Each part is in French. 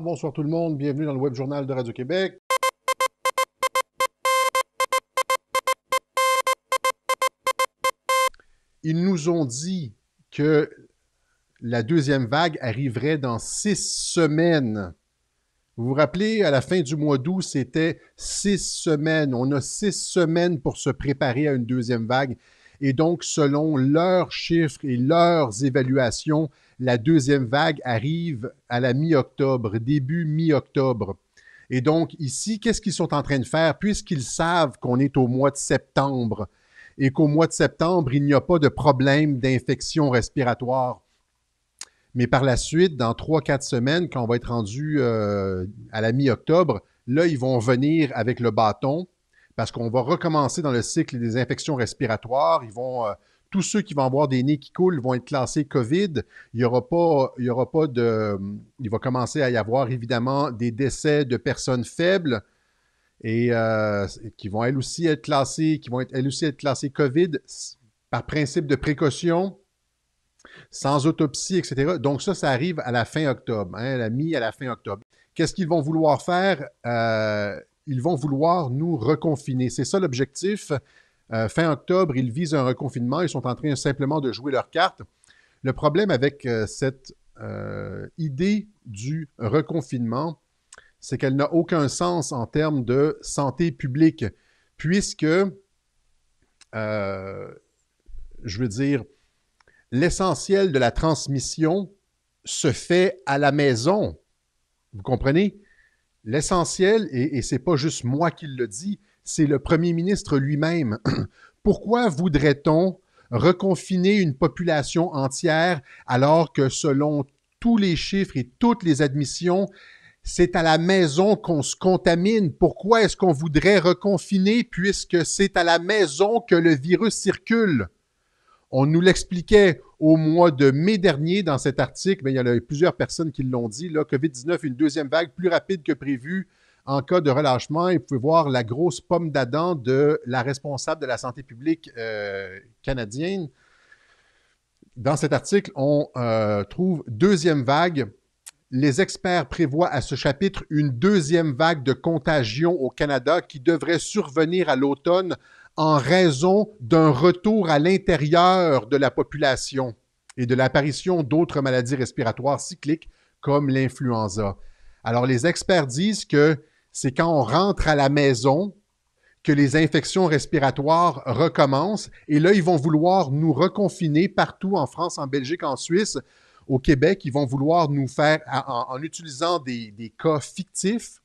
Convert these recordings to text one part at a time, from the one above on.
Bonsoir tout le monde, bienvenue dans le Web Journal de Radio-Québec. Ils nous ont dit que la deuxième vague arriverait dans 6 semaines. Vous vous rappelez, à la fin du mois d'août, c'était 6 semaines. On a 6 semaines pour se préparer à une deuxième vague. Et donc, selon leurs chiffres et leurs évaluations, la deuxième vague arrive à la mi-octobre, début mi-octobre. Et donc, ici, qu'est-ce qu'ils sont en train de faire? Puisqu'ils savent qu'on est au mois de septembre et qu'au mois de septembre, il n'y a pas de problème d'infection respiratoire. Mais par la suite, dans 3-4 semaines, quand on va être rendu à la mi-octobre, là, ils vont venir avec le bâton parce qu'on va recommencer dans le cycle des infections respiratoires. Tous ceux qui vont avoir des nez qui coulent vont être classés COVID. Il va commencer à y avoir évidemment des décès de personnes faibles et qui vont elles aussi être classées COVID par principe de précaution, sans autopsie, etc. Donc ça arrive à la fin octobre, à la fin octobre. Qu'est-ce qu'ils vont vouloir faire? Ils vont vouloir nous reconfiner. C'est ça l'objectif. Fin octobre, ils visent un reconfinement. Ils sont en train simplement de jouer leurs cartes. Le problème avec cette idée du reconfinement, c'est qu'elle n'a aucun sens en termes de santé publique, puisque, l'essentiel de la transmission se fait à la maison. Vous comprenez? L'essentiel, et c'est pas juste moi qui le dis, c'est le premier ministre lui-même. Pourquoi voudrait-on reconfiner une population entière alors que selon tous les chiffres et toutes les admissions, c'est à la maison qu'on se contamine? Pourquoi est-ce qu'on voudrait reconfiner puisque c'est à la maison que le virus circule? On nous l'expliquait au mois de mai dernier dans cet article, mais il y en a plusieurs personnes qui l'ont dit, là, COVID-19, une deuxième vague plus rapide que prévu en cas de relâchement. Et vous pouvez voir la grosse pomme d'Adam de la responsable de la santé publique canadienne. Dans cet article, on trouve deuxième vague. Les experts prévoient à ce chapitre une deuxième vague de contagion au Canada qui devrait survenir à l'automne en raison d'un retour à l'intérieur de la population et de l'apparition d'autres maladies respiratoires cycliques comme l'influenza. Alors, les experts disent que c'est quand on rentre à la maison que les infections respiratoires recommencent et là, ils vont vouloir nous reconfiner partout en France, en Belgique, en Suisse, au Québec. Ils vont vouloir nous faire, en utilisant des cas fictifs,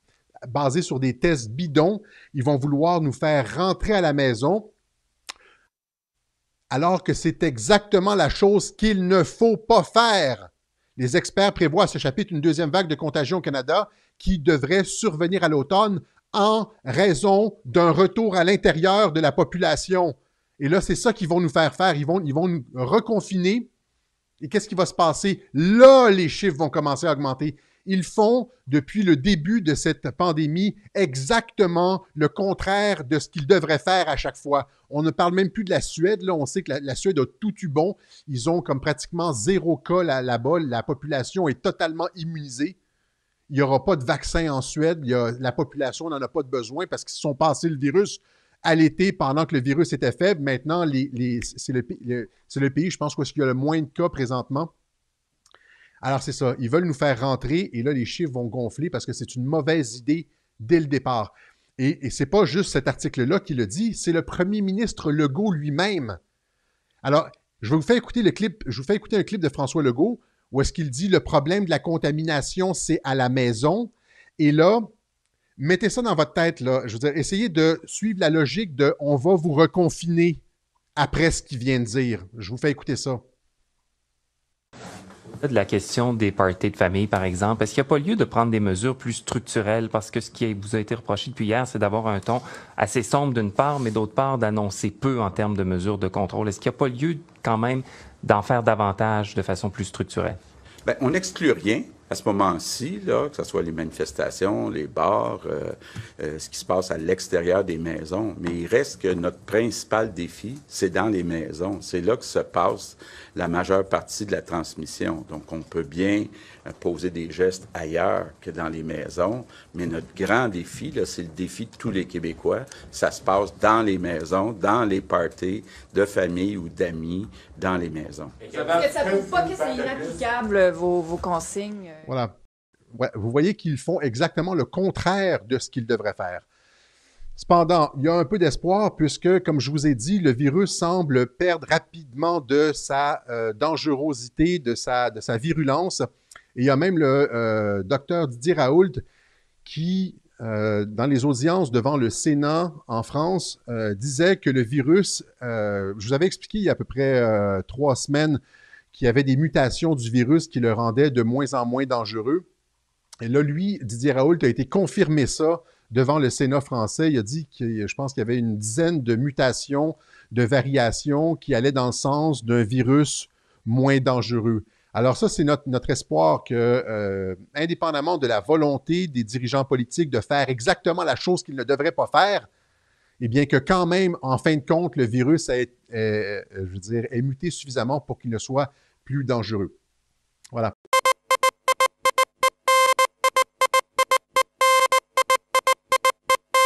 basés sur des tests bidons, ils vont vouloir nous faire rentrer à la maison alors que c'est exactement la chose qu'il ne faut pas faire. Les experts prévoient à ce chapitre une deuxième vague de contagion au Canada qui devrait survenir à l'automne en raison d'un retour à l'intérieur de la population. Et là, c'est ça qu'ils vont nous faire faire. Ils vont nous reconfiner. Et qu'est-ce qui va se passer? Là, les chiffres vont commencer à augmenter. Ils font, depuis le début de cette pandémie, exactement le contraire de ce qu'ils devraient faire à chaque fois. On ne parle même plus de la Suède. Là, on sait que la Suède a tout eu bon. Ils ont comme pratiquement 0 cas là-bas. La population est totalement immunisée. Il n'y aura pas de vaccin en Suède. La population n'en a pas de besoin parce qu'ils se sont passés le virus à l'été pendant que le virus était faible. Maintenant, c'est le pays, je pense, où il y a le moins de cas présentement. Alors, c'est ça. Ils veulent nous faire rentrer et là, les chiffres vont gonfler parce que c'est une mauvaise idée dès le départ. Et c'est pas juste cet article-là qui le dit, c'est le premier ministre Legault lui-même. Alors, je vous fais écouter un clip de François Legault où est-ce qu'il dit le problème de la contamination, c'est à la maison. Et là, mettez ça dans votre tête, là. Je veux dire, essayez de suivre la logique de on va vous reconfiner après ce qu'il vient de dire. Je vous fais écouter ça. De la question des parties de famille, par exemple, est-ce qu'il n'y a pas lieu de prendre des mesures plus structurelles? Parce que ce qui vous a été reproché depuis hier, c'est d'avoir un ton assez sombre d'une part, mais d'autre part, d'annoncer peu en termes de mesures de contrôle. Est-ce qu'il n'y a pas lieu quand même d'en faire davantage de façon plus structurelle? Bien, on n'exclut rien. À ce moment-ci, là, que ce soit les manifestations, les bars, ce qui se passe à l'extérieur des maisons, mais il reste que notre principal défi, c'est dans les maisons. C'est là que se passe la majeure partie de la transmission. Donc, on peut bien poser des gestes ailleurs que dans les maisons, mais notre grand défi, là, c'est le défi de tous les Québécois. Ça se passe dans les maisons, dans les parties de famille ou d'amis, dans les maisons. Est-ce que ça ne prouve pas que c'est inapplicable, vos consignes? Voilà. Ouais, vous voyez qu'ils font exactement le contraire de ce qu'ils devraient faire. Cependant, il y a un peu d'espoir puisque, comme je vous ai dit, le virus semble perdre rapidement de sa dangerosité, de sa virulence. Et il y a même le docteur Didier Raoult qui, dans les audiences devant le Sénat en France, disait que le virus, je vous avais expliqué il y a à peu près 3 semaines qu'il y avait des mutations du virus qui le rendaient de moins en moins dangereux. Et là, lui, Didier Raoult a été confirmé ça devant le Sénat français. Il a dit je pense qu'il y avait une dizaine de mutations, de variations qui allaient dans le sens d'un virus moins dangereux. Alors ça, c'est notre espoir que, indépendamment de la volonté des dirigeants politiques de faire exactement la chose qu'ils ne devraient pas faire, eh bien que quand même, en fin de compte, le virus est muté suffisamment pour qu'il ne soit plus dangereux. Voilà.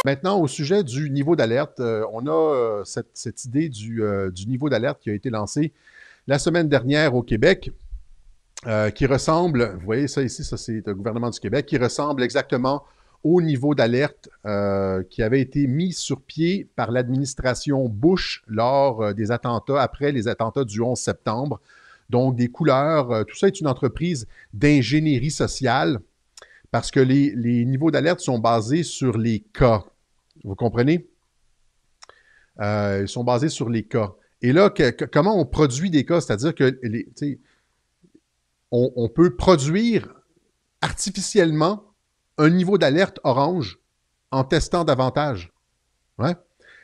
Maintenant, au sujet du niveau d'alerte, on a cette idée du niveau d'alerte qui a été lancé la semaine dernière au Québec, qui ressemble, vous voyez ça ici, ça c'est le gouvernement du Québec, qui ressemble exactement au niveau d'alerte qui avait été mis sur pied par l'administration Bush lors des attentats, après les attentats du 11 septembre. Donc, des couleurs, tout ça est une entreprise d'ingénierie sociale parce que les niveaux d'alerte sont basés sur les cas. Vous comprenez? Ils sont basés sur les cas. Et là, comment on produit des cas? C'est-à-dire que on peut produire artificiellement un niveau d'alerte orange en testant davantage. Ouais?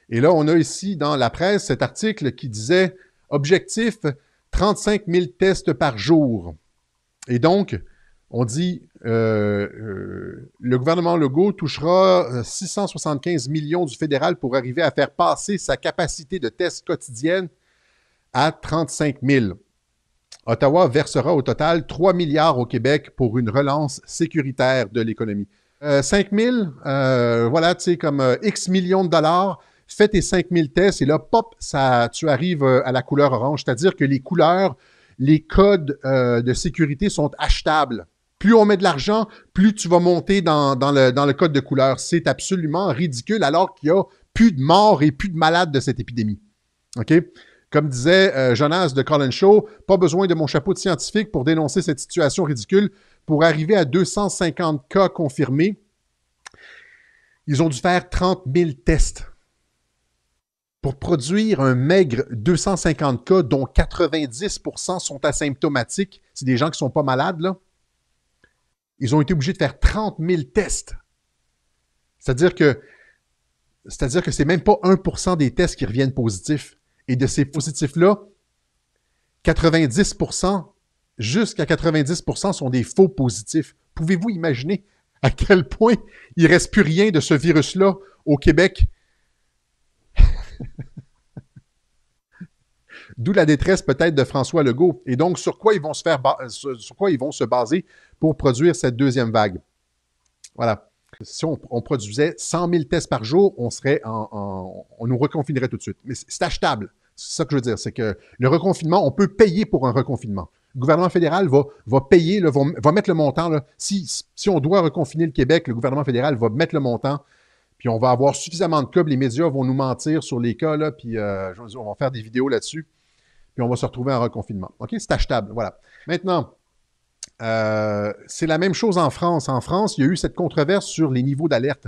Et là, on a ici dans la presse cet article qui disait « Objectif, 35 000 tests par jour ». Et donc, on dit le gouvernement Legault touchera 675 millions du fédéral pour arriver à faire passer sa capacité de tests quotidienne à 35 000. Ottawa versera au total 3 milliards au Québec pour une relance sécuritaire de l'économie. 5 000, voilà, tu sais, comme X millions de dollars, fais tes 5 000 tests et là, pop, tu arrives à la couleur orange. C'est-à-dire que les couleurs, les codes de sécurité sont achetables. Plus on met de l'argent, plus tu vas monter dans le code de couleur. C'est absolument ridicule alors qu'il y a plus de morts et plus de malades de cette épidémie. OK? Comme disait Jonas de Colin Shaw, pas besoin de mon chapeau de scientifique pour dénoncer cette situation ridicule. Pour arriver à 250 cas confirmés, ils ont dû faire 30 000 tests pour produire un maigre 250 cas dont 90% sont asymptomatiques. C'est des gens qui ne sont pas malades, là. Ils ont été obligés de faire 30 000 tests. C'est-à-dire que c'est même pas 1% des tests qui reviennent positifs. Et de ces positifs-là, 90%, jusqu'à 90% sont des faux positifs. Pouvez-vous imaginer à quel point il ne reste plus rien de ce virus-là au Québec? D'où la détresse peut-être de François Legault. Et donc, sur quoi ils vont se baser pour produire cette deuxième vague? Voilà. Si on produisait 100 000 tests par jour, on nous reconfinerait tout de suite. Mais c'est achetable. C'est ça que je veux dire. C'est que le reconfinement, on peut payer pour un reconfinement. Le gouvernement fédéral va payer, là, va mettre le montant. Là. Si on doit reconfiner le Québec, le gouvernement fédéral va mettre le montant. Puis on va avoir suffisamment de cas. Les médias vont nous mentir sur les cas. Là, puis on va faire des vidéos là-dessus. Puis on va se retrouver en reconfinement. OK? C'est achetable. Voilà. Maintenant, c'est la même chose en France. En France, il y a eu cette controverse sur les niveaux d'alerte.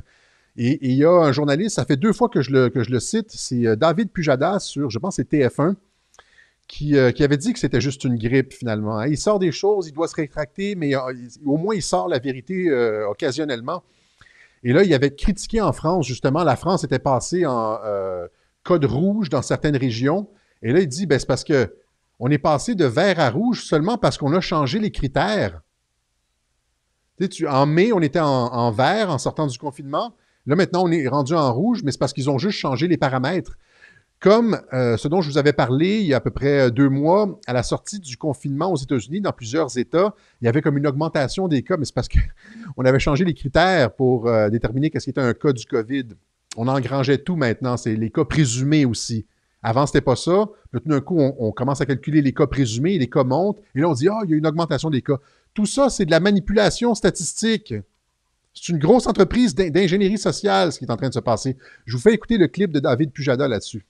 Et il y a un journaliste, ça fait 2 fois que je le cite, c'est David Pujadas sur, je pense, c'est TF1, qui avait dit que c'était juste une grippe, finalement. Il sort des choses, il doit se rétracter, mais au moins, il sort la vérité occasionnellement. Et là, il avait critiqué en France, justement, la France était passée en code rouge dans certaines régions. Et là, il dit, c'est parce que on est passé de vert à rouge seulement parce qu'on a changé les critères. Tu sais, en mai, on était en vert en sortant du confinement. Là, maintenant, on est rendu en rouge, mais c'est parce qu'ils ont juste changé les paramètres. Comme ce dont je vous avais parlé il y a à peu près 2 mois, à la sortie du confinement aux États-Unis, dans plusieurs États, il y avait comme une augmentation des cas, mais c'est parce qu'on avait changé les critères pour déterminer qu'est-ce qui était un cas du COVID. On engrangeait tout maintenant, c'est les cas présumés aussi. Avant, c'était pas ça. Puis tout d'un coup, on commence à calculer les cas présumés, les cas montent, et là, on dit « Ah, il y a une augmentation des cas ». Tout ça, c'est de la manipulation statistique. C'est une grosse entreprise d'ingénierie sociale, ce qui est en train de se passer. Je vous fais écouter le clip de David Pujada là-dessus.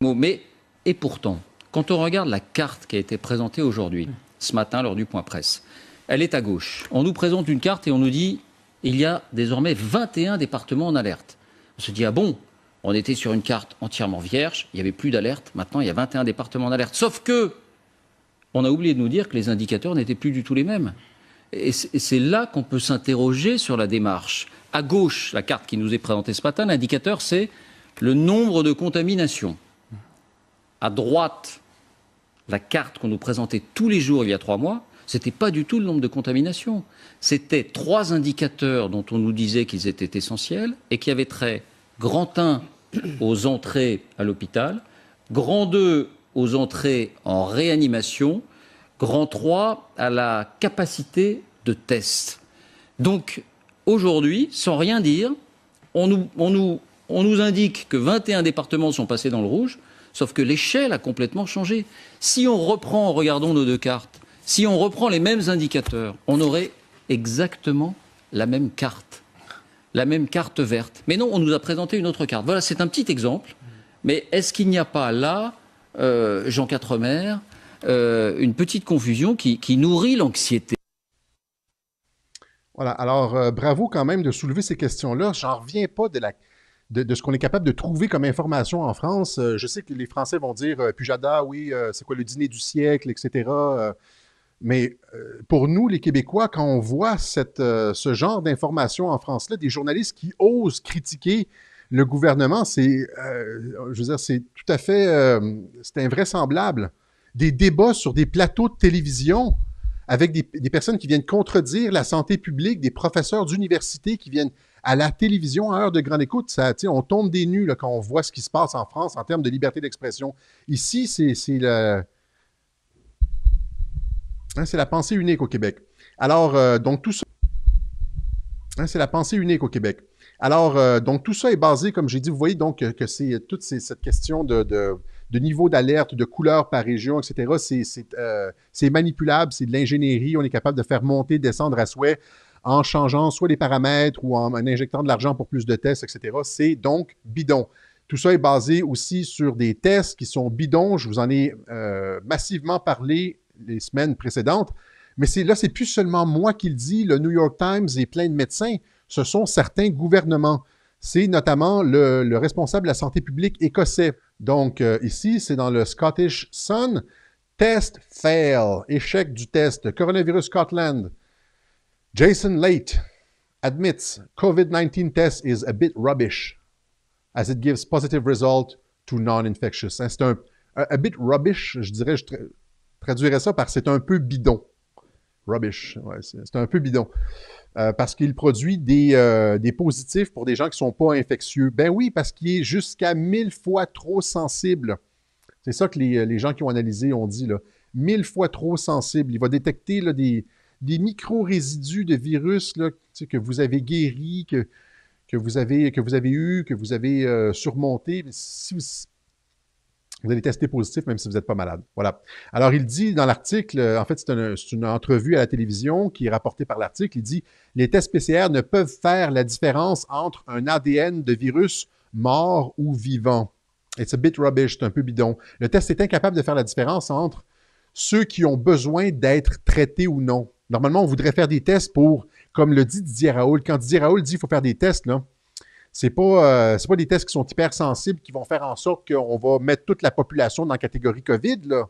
Mais, et pourtant, quand on regarde la carte qui a été présentée aujourd'hui, ce matin, lors du point presse, elle est à gauche. On nous présente une carte et on nous dit il y a désormais 21 départements en alerte. On se dit, ah bon, on était sur une carte entièrement vierge, il n'y avait plus d'alerte, maintenant il y a 21 départements en alerte. Sauf que, on a oublié de nous dire que les indicateurs n'étaient plus du tout les mêmes. Et c'est là qu'on peut s'interroger sur la démarche. À gauche, la carte qui nous est présentée ce matin, l'indicateur, c'est le nombre de contaminations. À droite, la carte qu'on nous présentait tous les jours il y a 3 mois, ce n'était pas du tout le nombre de contaminations. C'était 3 indicateurs dont on nous disait qu'ils étaient essentiels et qui avaient trait grand 1 aux entrées à l'hôpital, grand 2 aux entrées en réanimation, grand 3 à la capacité de test. Donc aujourd'hui, sans rien dire, on nous indique que 21 départements sont passés dans le rouge, sauf que l'échelle a complètement changé. Si on reprend, regardons nos 2 cartes, si on reprend les mêmes indicateurs, on aurait exactement la même carte verte. Mais non, on nous a présenté une autre carte. Voilà, c'est un petit exemple. Mais est-ce qu'il n'y a pas là, Jean Quatremer, une petite confusion qui nourrit l'anxiété? Voilà, alors bravo quand même de soulever ces questions-là. J'en reviens pas de ce qu'on est capable de trouver comme information en France. Je sais que les Français vont dire Pujada, oui, c'est quoi le dîner du siècle, etc. Mais pour nous, les Québécois, quand on voit ce genre d'informations en France-là, des journalistes qui osent critiquer le gouvernement, je veux dire, c'est tout à fait, c'est invraisemblable. Des débats sur des plateaux de télévision avec des personnes qui viennent contredire la santé publique, des professeurs d'université qui viennent à la télévision à heure de grande écoute. Ça, on tombe des nues là, quand on voit ce qui se passe en France en termes de liberté d'expression. Ici, c'est la pensée unique au Québec. Alors, donc tout ça... c'est la pensée unique au Québec. Alors, donc tout ça est basé, comme j'ai dit, vous voyez donc que c'est toute cette question de niveau d'alerte, de couleur par région, etc. C'est manipulable, c'est de l'ingénierie. On est capable de faire monter, descendre à souhait en changeant soit les paramètres ou en injectant de l'argent pour plus de tests, etc. C'est donc bidon. Tout ça est basé aussi sur des tests qui sont bidons. Je vous en ai massivement parlé les semaines précédentes. Mais là, c'est plus seulement moi qui le dis, le New York Times et plein de médecins. Ce sont certains gouvernements. C'est notamment le responsable de la santé publique écossais. Donc, ici, c'est dans le Scottish Sun. Test fail. Échec du test. Coronavirus Scotland. Jason Late admits COVID-19 test is a bit rubbish as it gives positive result to non-infectious. C'est a bit rubbish, je dirais, je traduirais ça par c'est un peu bidon. Rubbish, ouais, c'est un peu bidon. Parce qu'il produit des positifs pour des gens qui ne sont pas infectieux. Ben oui, parce qu'il est jusqu'à 1000 fois trop sensible. C'est ça que les gens qui ont analysé ont dit, là. 1000 fois trop sensible. Il va détecter là, des micro-résidus de virus là, que vous avez guéris, que vous avez eu, que vous avez surmonté. Si vous allez tester positif même si vous n'êtes pas malade. Voilà. Alors, il dit dans l'article, en fait, c'est une entrevue à la télévision qui est rapportée par l'article, il dit « Les tests PCR ne peuvent faire la différence entre un ADN de virus mort ou vivant. It's a bit rubbish, c'est un peu bidon. Le test est incapable de faire la différence entre ceux qui ont besoin d'être traités ou non. Normalement, on voudrait faire des tests pour, comme le dit Didier Raoult, quand Didier Raoult dit qu'il faut faire des tests, là, c'est pas des tests qui sont hypersensibles qui vont faire en sorte qu'on va mettre toute la population dans la catégorie COVID, là.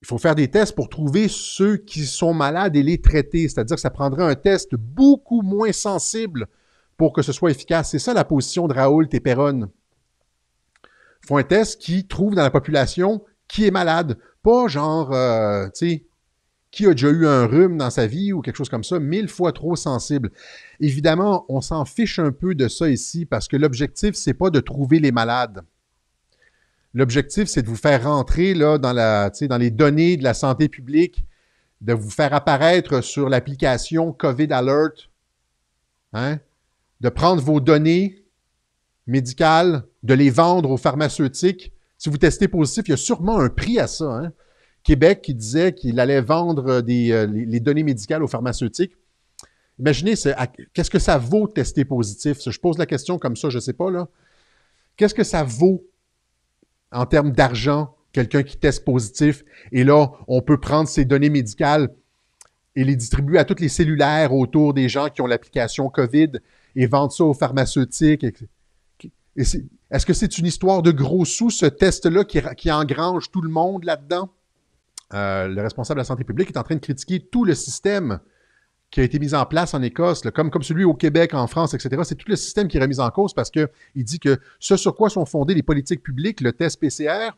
Il faut faire des tests pour trouver ceux qui sont malades et les traiter. C'est-à-dire que ça prendrait un test beaucoup moins sensible pour que ce soit efficace. C'est ça la position de Raoult et Perron. Ils font un test qui trouve dans la population qui est malade. Pas genre, tu sais, Qui a déjà eu un rhume dans sa vie ou quelque chose comme ça, 1000 fois trop sensible. Évidemment, on s'en fiche un peu de ça ici parce que l'objectif, c'est pas de trouver les malades. L'objectif, c'est de vous faire rentrer là, dans les données de la santé publique, de vous faire apparaître sur l'application COVID Alert, hein? De prendre vos données médicales, de les vendre aux pharmaceutiques. Si vous testez positif, il y a sûrement un prix à ça, hein? Québec qui disait qu'il allait vendre les données médicales aux pharmaceutiques. Imaginez, qu'est-ce que ça vaut de tester positif? Je pose la question comme ça, je ne sais pas, là. Qu'est-ce que ça vaut en termes d'argent, quelqu'un qui teste positif? Et là, on peut prendre ces données médicales et les distribuer à tous les cellulaires autour des gens qui ont l'application COVID et vendre ça aux pharmaceutiques. Est-ce que c'est une histoire de gros sous, ce test-là, qui engrange tout le monde là-dedans? Le responsable de la santé publique est en train de critiquer tout le système qui a été mis en place en Écosse, là, comme celui au Québec, en France, etc. C'est tout le système qui est remis en cause parce qu'il dit que ce sur quoi sont fondées les politiques publiques, le test PCR,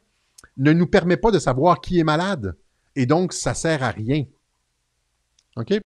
ne nous permet pas de savoir qui est malade. Et donc, ça ne sert à rien. OK?